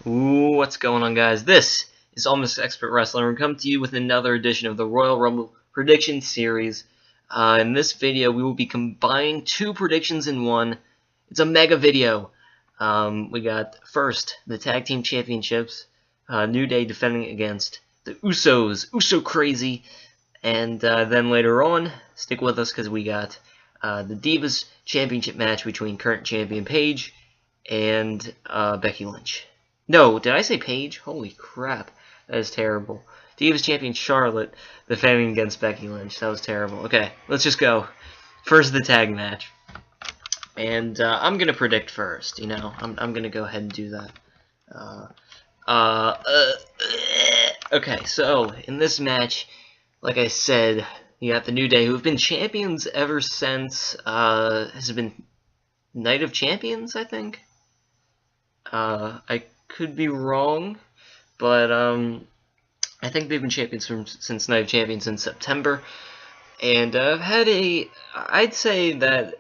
Ooh, what's going on, guys? This is Almost Expert Wrestler, and we come to you with another edition of the Royal Rumble Prediction Series. In this video, we will be combining two predictions in one. It's a mega video. We got, first, the Tag Team Championships. New Day defending against the Usos. Uso Crazy. And then later on, stick with us because we got the Divas Championship match between current champion Paige and Becky Lynch. No, did I say Paige? Holy crap. That is terrible. Divas Champion Charlotte defending against Becky Lynch. That was terrible. Okay, let's just go. First, the tag match. And I'm going to predict first, you know. I'm going to go ahead and do that. Okay, so in this match, like I said, you got the New Day, who have been champions ever since, has it been Night of Champions, I think? I could be wrong, but I think they've been champions since Night of Champions in September, and I've had I'd say that,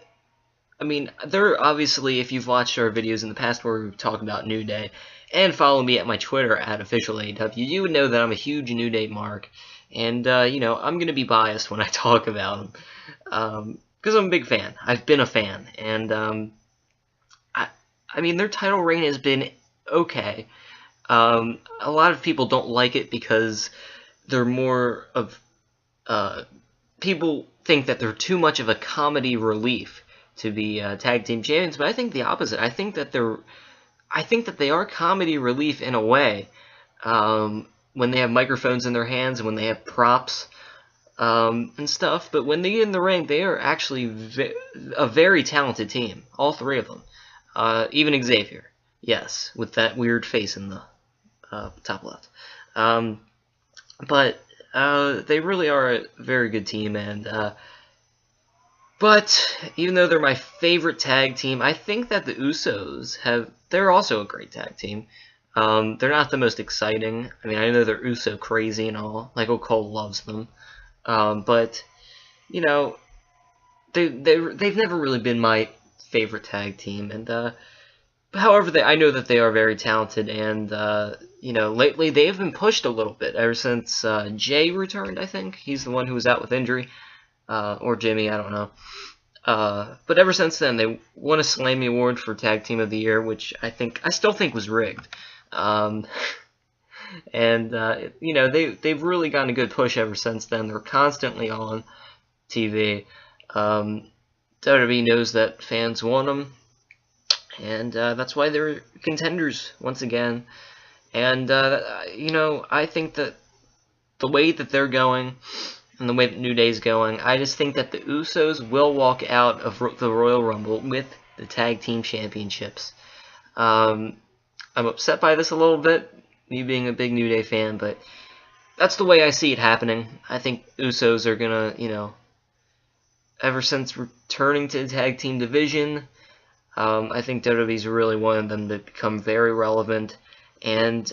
I mean, they're obviously, if you've watched our videos in the past where we've talked about New Day, and follow me at my Twitter at @OfficialAEW, you would know that I'm a huge New Day mark, and, you know, I'm going to be biased when I talk about them, because I'm a big fan. I've been a fan, and, I mean, their title reign has been okay. A lot of people don't like it because they're more of, people think that they're too much of a comedy relief to be tag team champions, but I think the opposite. I think that they are comedy relief in a way, when they have microphones in their hands and when they have props, and stuff, but when they get in the ring, they are actually a very talented team, all three of them. Even Xavier, yes, with that weird face in the top left. But they really are a very good team, and but even though they're my favorite tag team, I think that the Usos they're also a great tag team. They're not the most exciting. I mean, I know they're Uso crazy and all. Michael Cole loves them, but you know, they've never really been my favorite tag team, and however, I know that they are very talented, and you know, lately they have been pushed a little bit ever since Jay returned. I think he's the one who was out with injury, or Jimmy, I don't know. But ever since then, they won a Slammy Award for Tag Team of the Year, which I still think was rigged. And you know, they've really gotten a good push ever since then. They're constantly on TV. WWE knows that fans want them, and that's why they're contenders once again. And you know, I think that the way that they're going and the way that New Day's going, I just think that the Usos will walk out of the Royal Rumble with the Tag Team Championships. I'm upset by this a little bit, me being a big New Day fan, but that's the way I see it happening. I think Usos are gonna, you know, ever since returning to the tag team division, I think WWE's really wanted them to become very relevant, and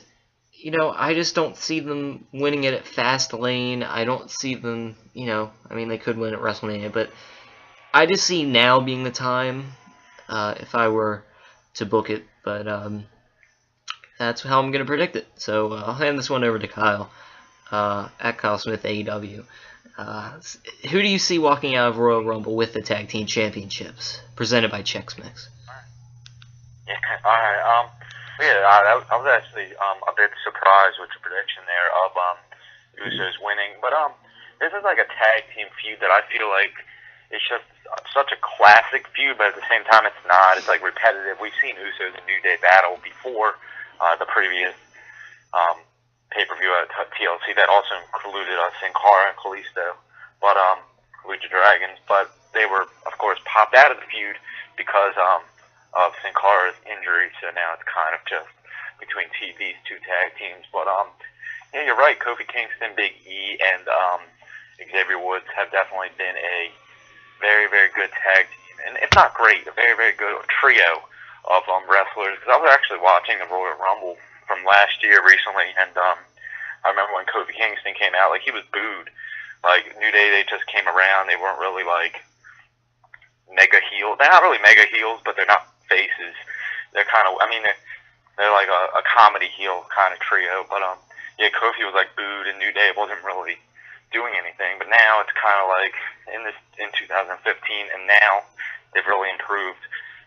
you know, I just don't see them winning it at Fastlane. I don't see them, you know, I mean, they could win at WrestleMania, but I just see now being the time, if I were to book it, but that's how I'm going to predict it. So I'll hand this one over to Kyle, at Kyle Smith AEW. Who do you see walking out of Royal Rumble with the Tag Team Championships, presented by Chex Mix? Yeah, alright, I was actually a bit surprised with the prediction there of Usos winning, but this is like a tag team feud that I feel like it's just such a classic feud, but at the same time it's not. It's like repetitive. We've seen Usos and New Day battle before the previous pay-per-view at TLC that also included Sin Cara and Kalisto, but Lucha Dragons, but they were of course popped out of the feud because of Sin Cara's injury, so now it's kind of just between these two tag teams. But yeah, you're right. Kofi Kingston, Big E, and Xavier Woods have definitely been a very, very good tag team, and it's not great, a very, very good trio of wrestlers. Because I was actually watching the Royal Rumble from last year recently, and I remember when Kofi Kingston came out, like he was booed. Like New Day, they just came around. They weren't really like mega heels. They're not really mega heels, but they're not faces. They're kind of, I mean, they're like a comedy heel kind of trio. But yeah, Kofi was like booed, and New Day wasn't really doing anything. But now it's kind of like in 2015, and now they've really improved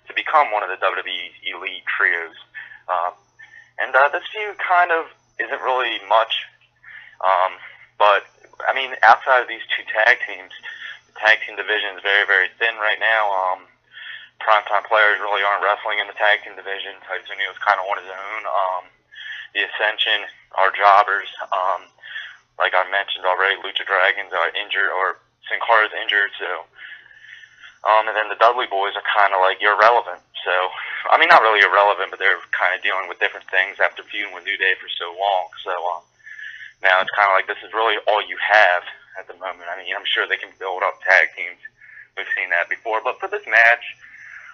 to become one of the WWE's elite trios. And this feud kind of isn't really much, but I mean, outside of these two tag teams, the tag team division is very, very thin right now. Primetime players really aren't wrestling in the tag team division. Tyson is kind of on his own. The Ascension are jobbers. Like I mentioned already, Lucha Dragons are injured, or Sin Cara's injured, so. And then the Dudley Boys are kind of like irrelevant. So, I mean, not really irrelevant, but they're kind of dealing with different things after feuding with New Day for so long. So, now it's kind of like this is really all you have at the moment. I mean, I'm sure they can build up tag teams. We've seen that before. But for this match,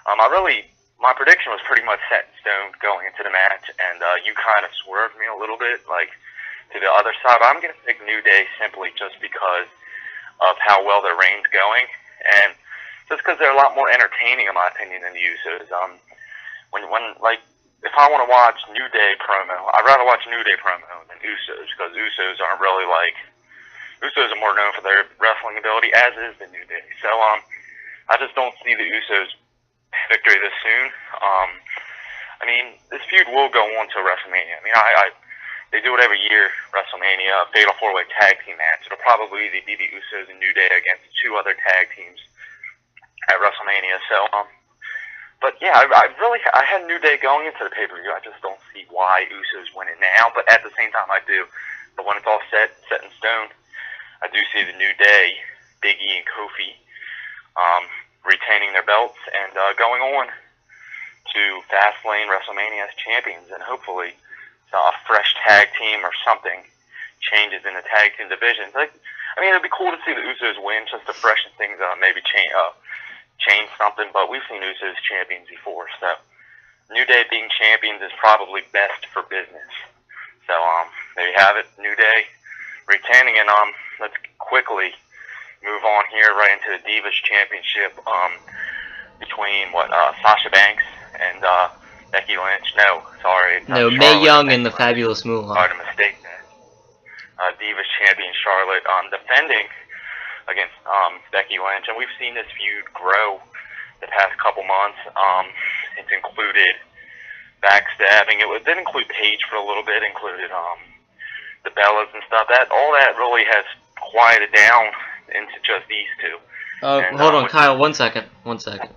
my prediction was pretty much set in stone going into the match, and you kind of swerved me a little bit, like, to the other side. I'm going to pick New Day simply just because of how well their reign's going, and just because they're a lot more entertaining, in my opinion, than the Usos. If I want to watch New Day promo, I'd rather watch New Day promo than Usos, because Usos aren't really like, Usos are more known for their wrestling ability, as is the New Day. So, I just don't see the Usos victory this soon. I mean, this feud will go on to WrestleMania. I mean, they do it every year, WrestleMania, a Fatal 4-Way Tag Team match. It'll probably be the Usos and New Day against two other tag teams at WrestleMania. So, but yeah, I had New Day going into the pay-per-view. I just don't see why Usos win it now. But at the same time, I do. But when it's all set in stone, I do see the New Day, Big E and Kofi, retaining their belts and going on to Fastlane WrestleMania as champions, and hopefully a fresh tag team or something changes in the tag team division. Like, I mean, it'd be cool to see the Usos win just to freshen things up, maybe change something. But we've seen Usos champions before, so New Day being champions is probably best for business. So there you have it, New Day retaining, and let's quickly move on here right into the Divas Championship between Sasha Banks and Becky Lynch. No, sorry. No, Mae Young and the Fabulous Moolah. Sorry to mistake that. Divas champion Charlotte defending against Becky Lynch, and we've seen this feud grow the past couple months. It's included backstabbing. It did include Paige for a little bit. Included the Bellas and stuff. All that really has quieted down into just these two. Hold on, Kyle. 1 second. 1 second.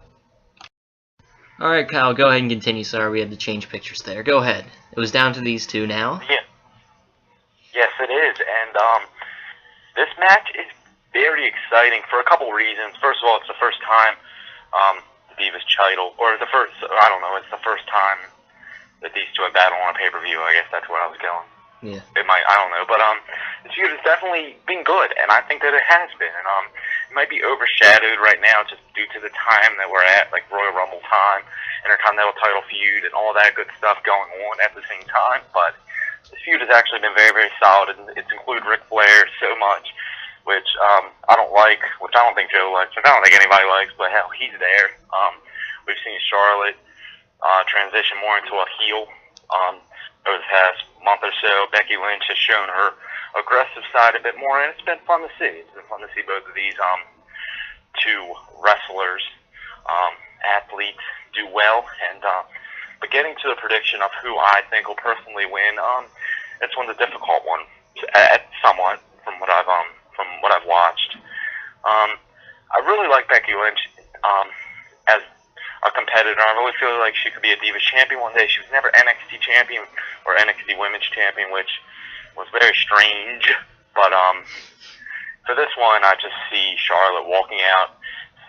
All right, Kyle. Go ahead and continue. Sorry, we had to change pictures there. Go ahead. It was down to these two now. Yeah. Yes, it is, and this match is very exciting for a couple reasons. First of all, it's the first time the Divas title, or it's the first time that these two have battled on a pay-per-view. I guess that's where I was going. Yeah. It might, I don't know, but this feud has definitely been good, and I think that it has been. And it might be overshadowed right now just due to the time that we're at, like Royal Rumble time, Intercontinental title feud, and all that good stuff going on at the same time. But this feud has actually been very, very solid, and it's included Ric Flair so much, which I don't like, which I don't think Joe likes, which I don't think anybody likes, but hell, he's there. We've seen Charlotte transition more into a heel over the past month or so. Becky Lynch has shown her aggressive side a bit more, and it's been fun to see. It's been fun to see both of these two wrestlers, athletes, do well. And but getting to the prediction of who I think will personally win, it's one's a difficult one, somewhat from what I've watched. I really like Becky Lynch as a competitor. I really feel like she could be a Divas champion one day. She was never NXT champion or NXT Women's champion, which was very strange. But for this one, I just see Charlotte walking out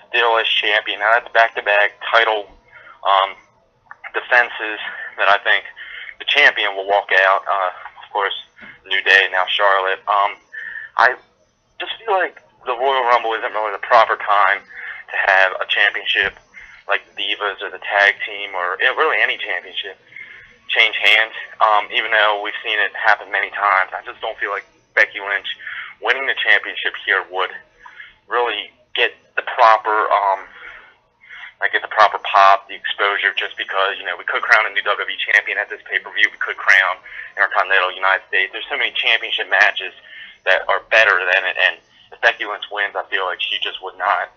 still as champion. Now that's back-to-back title defenses that I think the champion will walk out. Of course, New Day, now Charlotte. I just feel like the Royal Rumble isn't really the proper time to have a championship like the Divas or the tag team or really any championship change hands. Even though we've seen it happen many times, I just don't feel like Becky Lynch winning the championship here would really get the proper get the proper pop, the exposure, just because, you know, we could crown a new WWE champion at this pay-per-view. We could crown Intercontinental United States. There's so many championship matches that are better than it, and if Becky Lynch wins, I feel like she just would not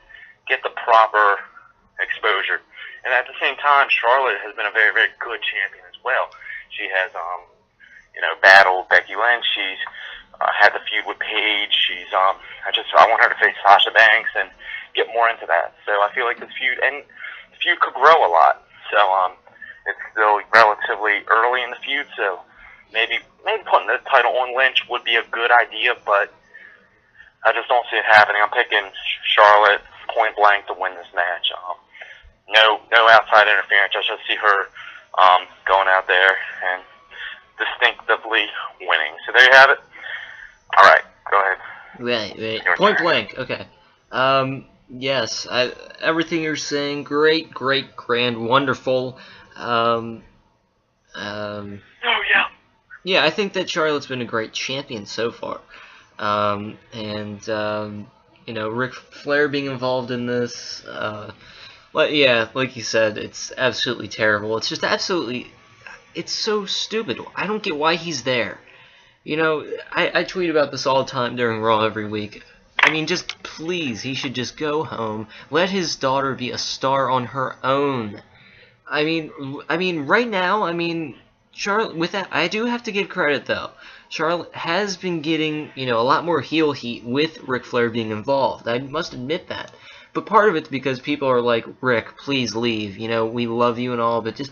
get the proper exposure. And at the same time, Charlotte has been a very, very good champion as well. She has, you know, battled Becky Lynch. She's had the feud with Paige. She's, I want her to face Sasha Banks and get more into that. So I feel like this feud, and the feud could grow a lot. So it's still relatively early in the feud, so maybe putting the title on Lynch would be a good idea, but I just don't see it happening. I'm picking Charlotte point blank to win this match. No outside interference. I just see her going out there and distinctively winning. So there you have it. All right, go ahead. Right. Point blank. Okay. Yes. Everything you're saying, great, grand, wonderful. Oh yeah. Yeah, I think that Charlotte's been a great champion so far. You know, Ric Flair being involved in this, yeah, like you said, it's absolutely terrible. It's just absolutely, it's so stupid. I don't get why he's there. You know, I tweet about this all the time during Raw every week. I mean, just please, he should just go home, let his daughter be a star on her own. I mean, right now, Charlotte, with that, I do have to give credit, though. Charlotte has been getting, you know, a lot more heel heat with Ric Flair being involved. I must admit that. But part of it's because people are like, Rick, please leave. You know, we love you and all, but just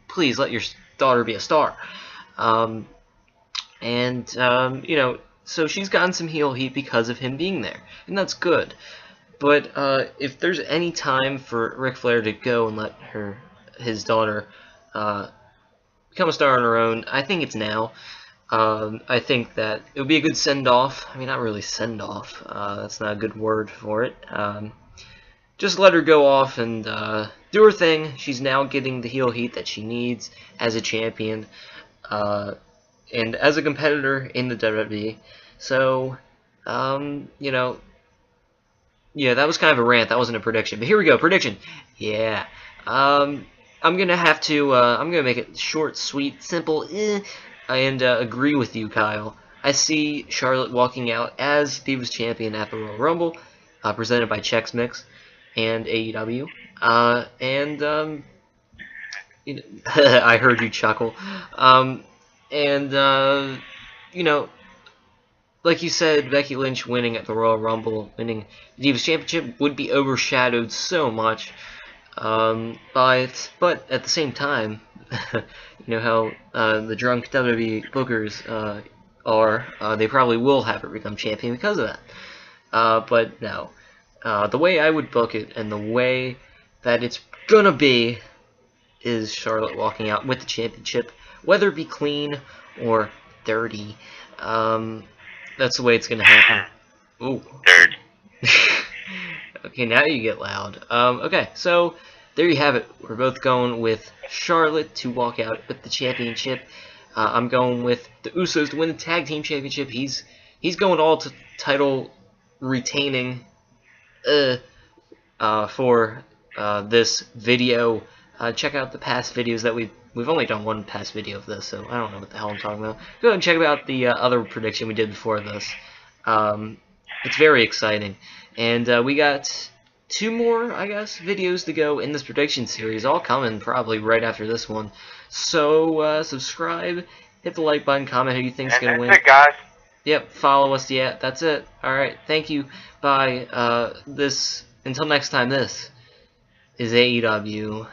please let your daughter be a star. You know, so she's gotten some heel heat because of him being there, and that's good. But if there's any time for Ric Flair to go and let his daughter become a star on her own, I think it's now. I think that it would be a good send-off. I mean, not really send-off. That's not a good word for it. Just let her go off and do her thing. She's now getting the heel heat that she needs as a champion and as a competitor in the WWE. So, you know, yeah, that was kind of a rant. That wasn't a prediction. But here we go. Prediction. Yeah. I'm going to make it short, sweet, simple, and agree with you, Kyle. I see Charlotte walking out as Divas Champion at the Royal Rumble, presented by Chex Mix and AEW. You know, I heard you chuckle. You know, like you said, Becky Lynch winning at the Royal Rumble, winning the Divas Championship would be overshadowed so much. But at the same time, you know how the drunk WWE bookers are, they probably will have her become champion because of that. But no. The way I would book it and the way that it's gonna be is Charlotte walking out with the championship, whether it be clean or dirty. That's the way it's gonna happen. Ooh. Dirty. Okay, now you get loud. Okay, so there you have it. We're both going with Charlotte to walk out with the championship. I'm going with the Usos to win the tag team championship. He's going all to title retaining for this video. Check out the past videos that we've only done one past video of this, so I don't know what the hell I'm talking about. Go ahead and check out the other prediction we did before this. It's very exciting. And we got 2 more, I guess, videos to go in this prediction series, all coming probably right after this one. So, subscribe, hit the like button, comment who you think's going to win. That's it, guys. Yep, follow us, yeah, that's it. Alright, thank you, bye. Until next time, this is AEW.